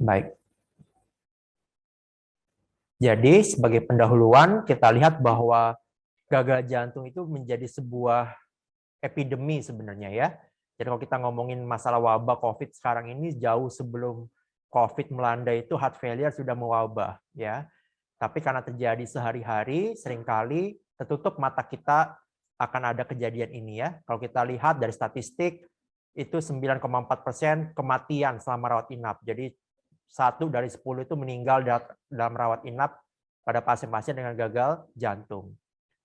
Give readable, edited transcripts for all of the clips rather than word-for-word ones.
Baik. Jadi sebagai pendahuluan kita lihat bahwa gagal jantung itu menjadi sebuah epidemi sebenarnya ya. Jadi kalau kita ngomongin masalah wabah COVID sekarang ini jauh sebelum COVID melanda itu heart failure sudah mewabah ya. Tapi karena terjadi sehari-hari seringkali tertutup mata kita akan ada kejadian ini ya. Kalau kita lihat dari statistik itu 9,4% kematian selama rawat inap. Jadi 1 dari 10 itu meninggal dalam rawat inap pada pasien-pasien dengan gagal jantung.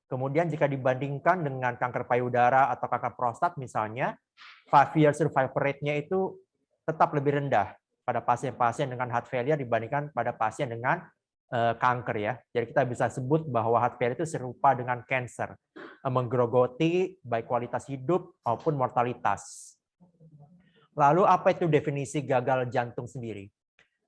Kemudian jika dibandingkan dengan kanker payudara atau kanker prostat misalnya, 5-year survival rate-nya itu tetap lebih rendah pada pasien-pasien dengan heart failure dibandingkan pada pasien dengan kanker ya. Jadi kita bisa sebut bahwa heart failure itu serupa dengan cancer, menggerogoti baik kualitas hidup maupun mortalitas. Lalu apa itu definisi gagal jantung sendiri?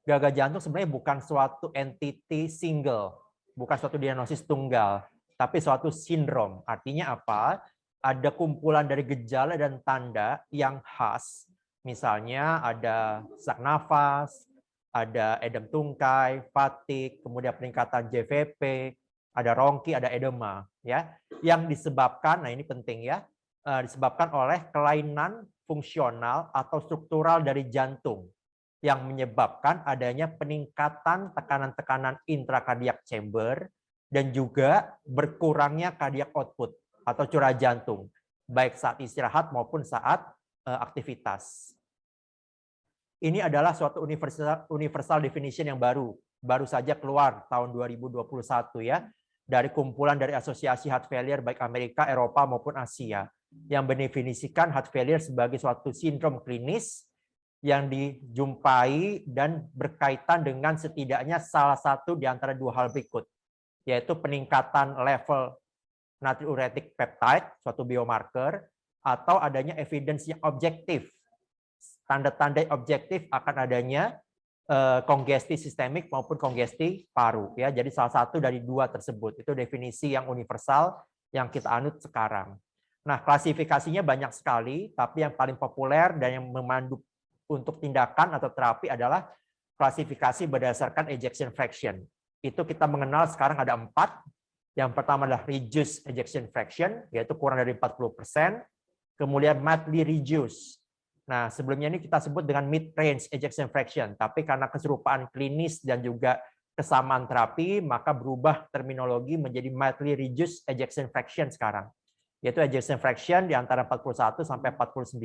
Gagal jantung sebenarnya bukan suatu entity single, bukan suatu diagnosis tunggal, tapi suatu sindrom. Artinya apa? Ada kumpulan dari gejala dan tanda yang khas. Misalnya ada sesak nafas, ada edem tungkai, fatigue, kemudian peningkatan JVP, ada rongki, ada edema, ya. Yang disebabkan, nah ini penting ya, disebabkan oleh kelainan fungsional atau struktural dari jantung yang menyebabkan adanya peningkatan tekanan-tekanan intrakardiak chamber dan juga berkurangnya cardiac output atau curah jantung, baik saat istirahat maupun saat aktivitas. Ini adalah suatu universal definition yang baru saja keluar tahun 2021 ya, dari kumpulan dari asosiasi heart failure baik Amerika, Eropa maupun Asia yang mendefinisikan heart failure sebagai suatu sindrom klinis yang dijumpai dan berkaitan dengan setidaknya salah satu di antara dua hal berikut, yaitu peningkatan level natriuretic peptide, suatu biomarker, atau adanya evidence yang objektif, tanda-tanda objektif akan adanya kongesti sistemik maupun kongesti paru. Ya, jadi salah satu dari dua tersebut itu definisi yang universal yang kita anut sekarang. Nah, klasifikasinya banyak sekali, tapi yang paling populer dan yang memandu untuk tindakan atau terapi adalah klasifikasi berdasarkan ejection fraction. Itu kita mengenal sekarang ada 4. Yang pertama adalah reduced ejection fraction, yaitu kurang dari 40%. Kemudian mildly reduced. Nah, sebelumnya ini kita sebut dengan mid-range ejection fraction. Tapi karena keserupaan klinis dan juga kesamaan terapi, maka berubah terminologi menjadi mildly reduced ejection fraction sekarang. Yaitu ejection fraction di antara 41 sampai 49.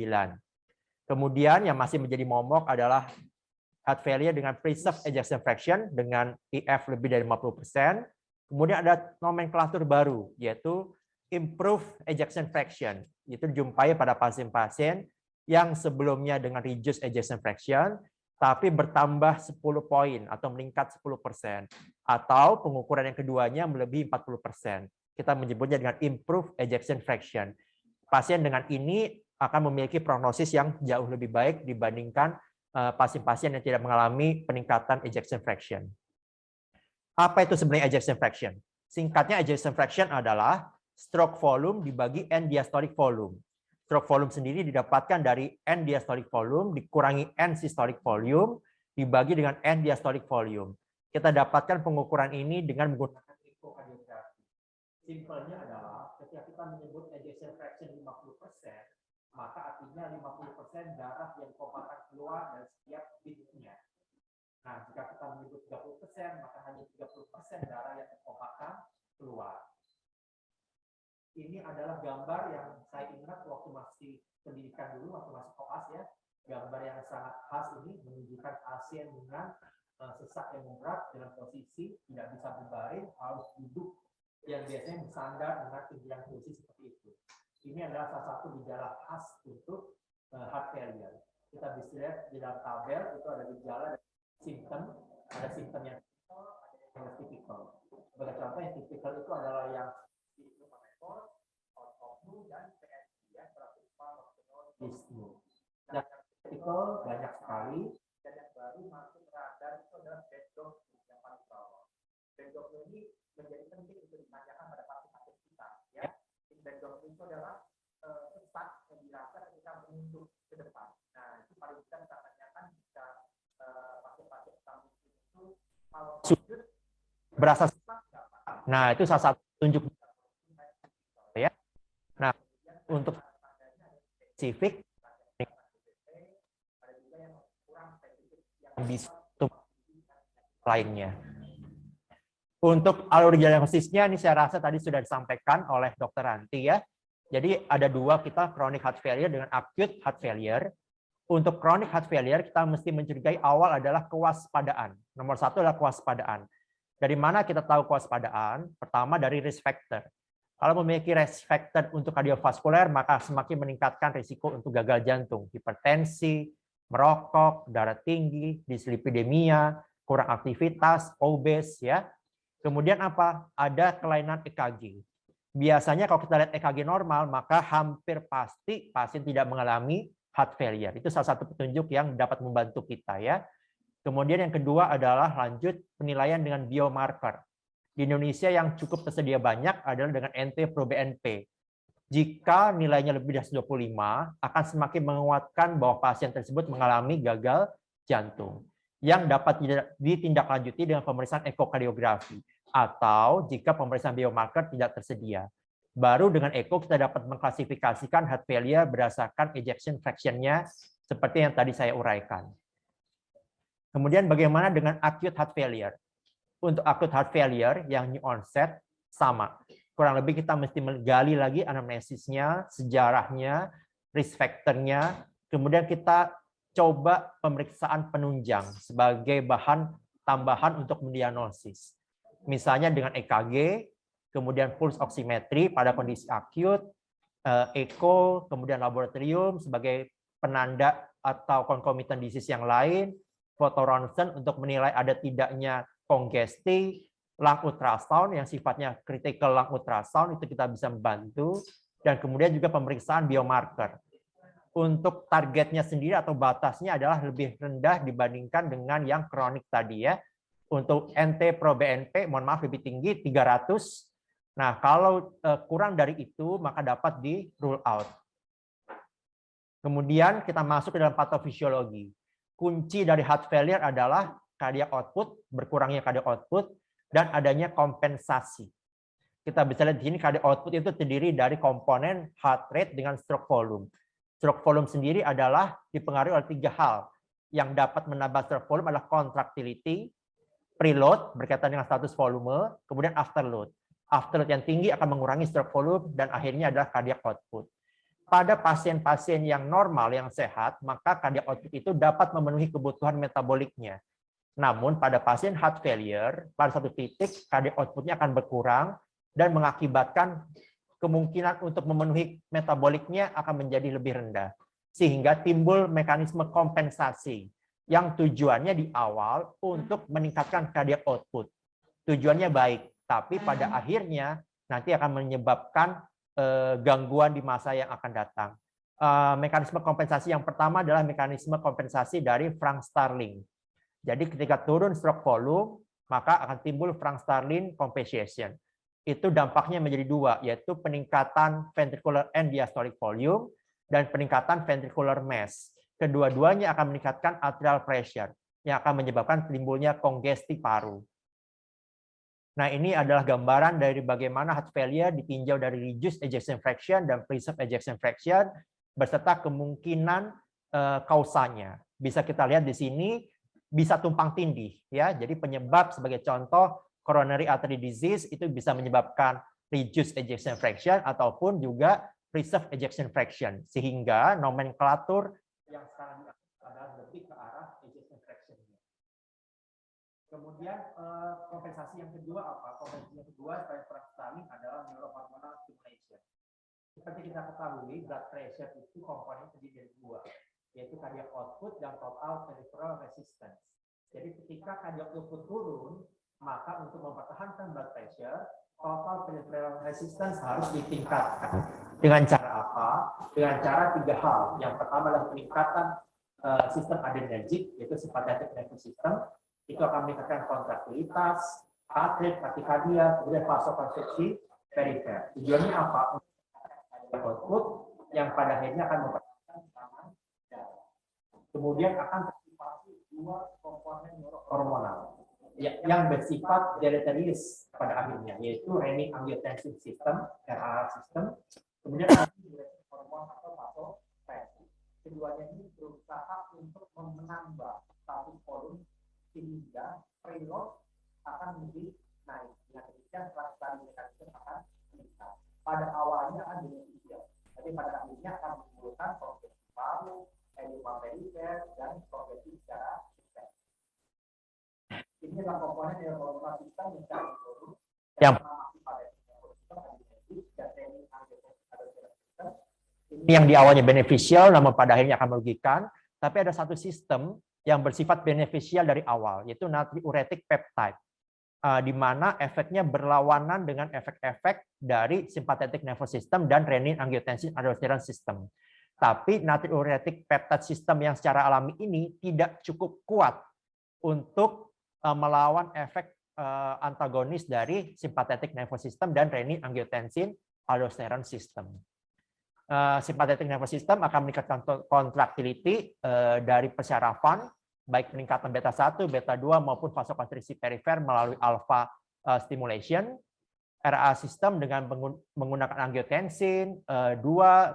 Kemudian yang masih menjadi momok adalah heart failure dengan preserved ejection fraction dengan EF lebih dari 50%. Kemudian ada nomenklatur baru, yaitu improved ejection fraction. Itu dijumpai pada pasien-pasien yang sebelumnya dengan reduced ejection fraction, tapi bertambah 10 poin atau meningkat 10%. Atau pengukuran yang keduanya melebihi 40%. Kita menyebutnya dengan improved ejection fraction. Pasien dengan ini akan memiliki prognosis yang jauh lebih baik dibandingkan pasien-pasien yang tidak mengalami peningkatan ejection fraction. Apa itu sebenarnya ejection fraction? Singkatnya, ejection fraction adalah stroke volume dibagi N diastolic volume. Stroke volume sendiri didapatkan dari N diastolic volume dikurangi N systolic volume dibagi dengan N diastolic volume. Kita dapatkan pengukuran ini dengan menggunakan ekokardiografi. Simpelnya adalah ketika kita menyebut ejection fraction 50%, maka artinya 50% darah yang dikompakkan keluar dari setiap pintunya. Nah, jika kita menyebut 30%, maka hanya 30% darah yang dikompakkan keluar. Ini adalah gambar yang saya ingat waktu masih pendidikan dulu, waktu masih koas ya. Gambar yang sangat khas ini menunjukkan pasien dengan sesak yang berat dengan posisi tidak bisa berbaring, harus duduk yang biasanya bersandar dengan pinggiran kursi seperti itu. Ini adalah salah satu gejala khas untuk heart failure. Kita bisa lihat di dalam tabel itu ada gejala dan simptom, ada simptom yang tipikal. Sebagai contoh yang tipikal itu adalah yang dan PSI ya, dismu. Dan tipikal banyak sekali dan yang baru masuk radar itu adalah bedok yang paling bawah. Bedok ini menjadi penting untuk ditanyakan pada pasien-pasien kita ya. Bedok itu adalah sesak yang dirasa ketika menunduk ke depan. Nah, itu paling bisa kita tanyakan jika pasien-pasien sujud berasa. Nah, itu salah satu tunjuk ya. Nah, untuk spesifik bisa lainnya. Untuk alur diagnosisnya ini saya rasa tadi sudah disampaikan oleh Dr. Ranti ya. Jadi ada dua kita chronic heart failure dengan acute heart failure. Untuk chronic heart failure kita mesti mencurigai awal adalah kewaspadaan. Nomor satu adalah kewaspadaan. Dari mana kita tahu kewaspadaan? Pertama dari risk factor. Kalau memiliki risk factor untuk kardiovaskuler maka semakin meningkatkan risiko untuk gagal jantung, hipertensi, merokok, darah tinggi, dislipidemia, kurang aktivitas, obes ya. Kemudian apa? Ada kelainan EKG. Biasanya kalau kita lihat EKG normal, maka hampir pasti pasien tidak mengalami heart failure. Itu salah satu petunjuk yang dapat membantu kita ya. Kemudian yang kedua adalah lanjut penilaian dengan biomarker. Di Indonesia yang cukup tersedia banyak adalah dengan NT-proBNP. Jika nilainya lebih dari 25, akan semakin menguatkan bahwa pasien tersebut mengalami gagal jantung yang dapat ditindaklanjuti dengan pemeriksaan ekokardiografi atau jika pemeriksaan biomarker tidak tersedia. Baru dengan eko kita dapat mengklasifikasikan heart failure berdasarkan ejection fraction-nya seperti yang tadi saya uraikan. Kemudian bagaimana dengan acute heart failure? Untuk acute heart failure yang new onset sama. Kurang lebih kita mesti menggali lagi anamnesisnya, sejarahnya, risk factor-nya, kemudian kita coba pemeriksaan penunjang sebagai bahan tambahan untuk mendiagnosis. Misalnya dengan EKG, kemudian pulse oximetry pada kondisi akut, echo, kemudian laboratorium sebagai penanda atau concomitant disease yang lain, foto ronsen untuk menilai ada tidaknya kongesti, lung ultrasound yang sifatnya critical lung ultrasound itu kita bisa membantu, dan kemudian juga pemeriksaan biomarker. Untuk targetnya sendiri atau batasnya adalah lebih rendah dibandingkan dengan yang kronik tadi ya. Untuk NT-proBNP, mohon maaf lebih tinggi 300. Nah, kalau kurang dari itu maka dapat di rule out. Kemudian kita masuk ke dalam patofisiologi. Kunci dari heart failure adalah cardiac output, berkurangnya cardiac output, dan adanya kompensasi. Kita bisa lihat di sini cardiac output itu terdiri dari komponen heart rate dengan stroke volume. Stroke volume sendiri adalah dipengaruhi oleh 3 hal. Yang dapat menambah stroke volume adalah contractility, preload berkaitan dengan status volume, kemudian afterload. Afterload yang tinggi akan mengurangi stroke volume, dan akhirnya adalah cardiac output. Pada pasien-pasien yang normal, yang sehat, maka cardiac output itu dapat memenuhi kebutuhan metaboliknya. Namun pada pasien heart failure, pada satu titik cardiac outputnya akan berkurang dan mengakibatkan kemungkinan untuk memenuhi metaboliknya akan menjadi lebih rendah. Sehingga timbul mekanisme kompensasi yang tujuannya di awal untuk meningkatkan cardiac output. Tujuannya baik, tapi pada akhirnya nanti akan menyebabkan gangguan di masa yang akan datang. Mekanisme kompensasi yang pertama adalah mekanisme kompensasi dari Frank-Starling. Jadi ketika turun stroke volume, maka akan timbul Frank-Starling compensation. Itu dampaknya menjadi 2, yaitu peningkatan ventricular end diastolic volume dan peningkatan ventricular mass. Kedua-duanya akan meningkatkan arterial pressure yang akan menyebabkan timbulnya kongesti paru. Nah, ini adalah gambaran dari bagaimana heart failure ditinjau dari reduced ejection fraction dan preserved ejection fraction beserta kemungkinan kausanya. Bisa kita lihat di sini bisa tumpang tindih ya. Jadi penyebab sebagai contoh coronary artery disease itu bisa menyebabkan reduced ejection fraction ataupun juga preserved ejection fraction, sehingga nomenklatur yang sekarang adalah lebih ke arah ejection fraction. Kemudian kompensasi yang kedua apa? Kompensasi yang kedua selain Frank-Starling adalah neurohormonal stimulation. Seperti kita ketahui, blood pressure itu komponen terdiri dari 2, yaitu cardiac output dan total peripheral resistance. Jadi ketika cardiac output turun, maka untuk mempertahankan blood pressure, total peripheral resistance harus ditingkatkan. Dengan cara apa? Dengan cara 3 hal. Yang pertama adalah peningkatan sistem adrenergic, yaitu sympathetic nervous system. Itu akan meningkatkan kontraktilitas, heart rate, takikardia, kemudian vasokonstriksi perifer. Tujuannya apa? Output yang pada akhirnya akan mempertahankan tekanan darah. Kemudian akan teraktivasi 2 komponen neurohormonal. yang bersifat deleterious pada akhirnya, yaitu renin-angiotensin system, RA system, kemudian hormon atau vasopressin. Keduanya ini berusaha untuk menambah status volume sehingga preload akan lebih naik. Dengan demikian transferasi mekanisme akan meningkat. Pada awalnya akan beneficial, tapi pada akhirnya akan menimbulkan progresi paru, edema perifer, dan progresi secara sistem. Ini adalah komponen dari hormonal sistem yang secara menyeluruh yang ini yang di awalnya beneficial, namun pada akhirnya akan merugikan. Tapi ada satu sistem yang bersifat beneficial dari awal, yaitu natriuretic peptide, di mana efeknya berlawanan dengan efek-efek dari sympathetic nervous system dan renin-angiotensin-aldosteron system. Tapi natriuretic peptide system yang secara alami ini tidak cukup kuat untuk melawan efek antagonis dari sympathetic nervous system dan renin-angiotensin-aldosteron system. Sympathetic nervous system akan meningkatkan contractility dari persyarafan, baik peningkatan beta 1, beta 2 maupun vasokonstriksi perifer melalui alpha stimulation. RA system dengan menggunakan angiotensin 2,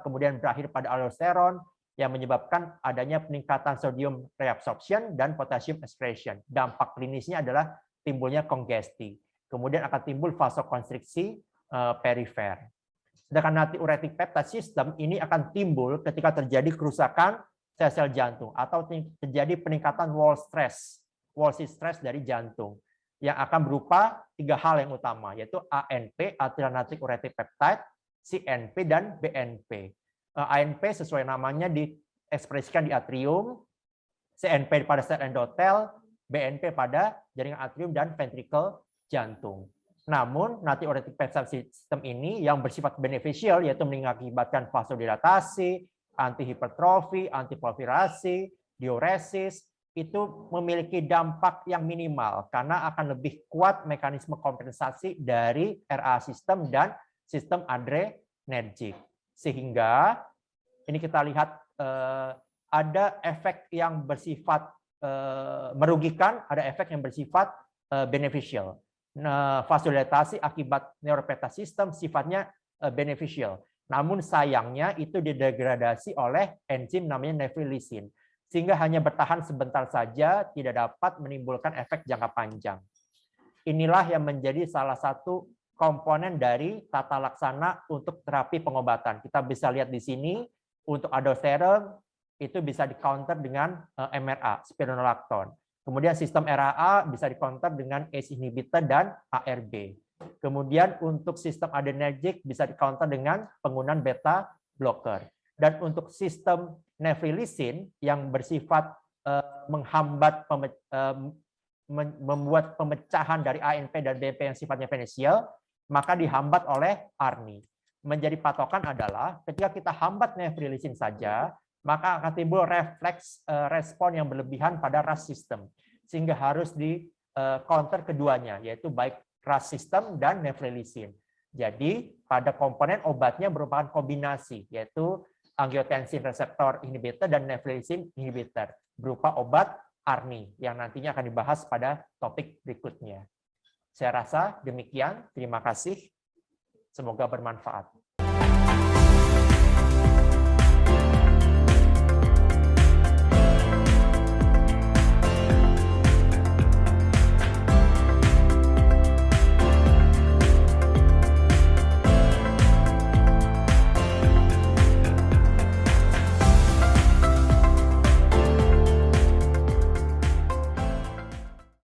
kemudian berakhir pada aldosteron yang menyebabkan adanya peningkatan sodium reabsorption dan potassium excretion. Dampak klinisnya adalah timbulnya kongesti. Kemudian akan timbul vasokonstriksi perifer. Sedangkan natriuretic peptide system ini akan timbul ketika terjadi kerusakan sel-sel jantung atau terjadi peningkatan wall stress dari jantung yang akan berupa 3 hal yang utama, yaitu ANP, atrial natriuretic peptide, CNP, dan BNP. ANP sesuai namanya diekspresikan di atrium, CNP pada sel endotel, BNP pada jaringan atrium dan ventricle jantung. Namun, natriuretic peptide system ini yang bersifat beneficial, yaitu mengakibatkan vasodilatasi, antihipertrofi, antiproliferasi, diuresis, itu memiliki dampak yang minimal karena akan lebih kuat mekanisme kompensasi dari RA system dan sistem adrenergik. Sehingga ini kita lihat ada efek yang bersifat merugikan, ada efek yang bersifat beneficial. Vasodilatasi akibat neuropeptide system sifatnya beneficial. Namun sayangnya itu didegradasi oleh enzim namanya nephrilicin, sehingga hanya bertahan sebentar saja, tidak dapat menimbulkan efek jangka panjang. Inilah yang menjadi salah satu komponen dari tata laksana untuk terapi pengobatan. Kita bisa lihat di sini, untuk aldosteron itu bisa di-counter dengan MRA, spironolactone. Kemudian sistem RAA bisa di-counter dengan ACE inhibitor dan ARB. Kemudian untuk sistem adrenergic bisa di-counter dengan penggunaan beta blocker. Dan untuk sistem nephrilicin yang bersifat menghambat membuat pemecahan dari ANP dan BNP yang sifatnya beneficial, maka dihambat oleh ARNI. Menjadi patokan adalah ketika kita hambat nephrilicin saja, maka akan timbul refleks respon yang berlebihan pada RAS system, sehingga harus di counter keduanya, yaitu baik RAS system dan nephrilicin. Jadi pada komponen obatnya merupakan kombinasi, yaitu angiotensin receptor inhibitor dan nephrilicin inhibitor berupa obat ARNI yang nantinya akan dibahas pada topik berikutnya. Saya rasa demikian. Terima kasih. Semoga bermanfaat.